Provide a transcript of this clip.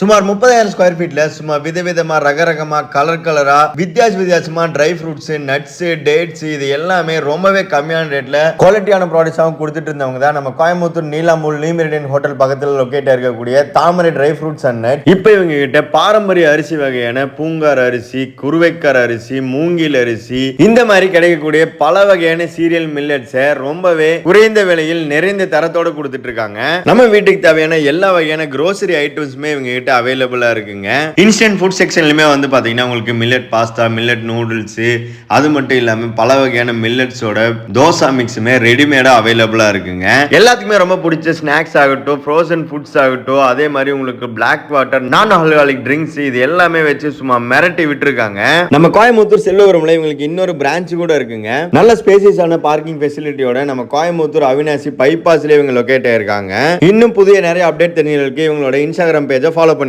சுமார் 30,000 ஸ்கொயர் ஃபீட்ல சும்மா விதவிதமா ரகரகமா கலரா வித்தியாசமா ட்ரை ஃப்ரூட்ஸ், நட்ஸ், டேட்ஸ் இது எல்லாமே ரொம்பவே கம்மியான ரேட்ல குவாலிட்டியான ப்ராடக்ட்ஸாகவும் கொடுத்துட்டு இருந்தவங்க தான் நம்ம கோயம்புத்தூர் நீலாமூல் நியூ மெரிடியன் ஹோட்டல் பக்கத்தில் லொக்கேட் இருக்கக்கூடிய தாமரை ட்ரை ஃப்ரூட்ஸ் அண்ட் நட். இப்போ இவங்க கிட்ட பாரம்பரிய அரிசி வகையான பூங்கார் அரிசி, குருவைக்கார் அரிசி, மூங்கில் அரிசி இந்த மாதிரி கிடைக்கக்கூடிய பல வகையான சீரியல் மில்லட்ஸை ரொம்பவே குறைந்த விலையில் நிறைந்த தரத்தோட கொடுத்துட்டு இருக்காங்க. நம்ம வீட்டுக்கு தேவையான எல்லா வகையான grocery ஐட்டம்ஸுமே இவங்க கிட்ட அவைலபிளா இருக்குங்க. இன்ஸ்டன்ட் ஃபுட் செக்ஷன்லயுமே வந்து பாத்தீங்கன்னா உங்களுக்கு மில்லட் பாஸ்தா, மில்லட் நூடுல்ஸ், அது மட்டும் இல்லாம பல வகையான மில்லட்ஸோட தோசா மிக்ஸுமே ரெடிமேடா அவைலபிளா இருக்குங்க. எல்லாத்துக்குமே ரொம்ப பிடிச்ச ஸ்நாக்ஸ் ஆகட்டும், ஃப்ரோசன் ஃபுட்ஸ் ஆகட்டும், அதே மாதிரி உங்களுக்கு பிளாக் வாட்டர், நான் ஆல்கஹாலிக் ட்ரிங்க்ஸ் இது எல்லாமே வச்சு சும்மா மிரட்டி விட்டுருக்காங்க. நம்ம கோயம்புத்தூர் செல்வபுரம்ல இவங்களுக்கு இன்னொரு பிரான்ச் கூட இருக்குங்க. நல்ல ஸ்பேசியஸான பார்க்கிங் ஃபெசிலிட்டியோட நம்ம கோயம்புத்தூர் அவினாசி பைபாஸ்ல இவங்க லொகேட் ஆயிருக்காங்க. இன்னும் புதிய நிறைய அப்டேட் தெரிஞ்சுக்கிறதுக்கு இவங்களோட இன்ஸ்டாகிராம் பேஜை ஃபாலோ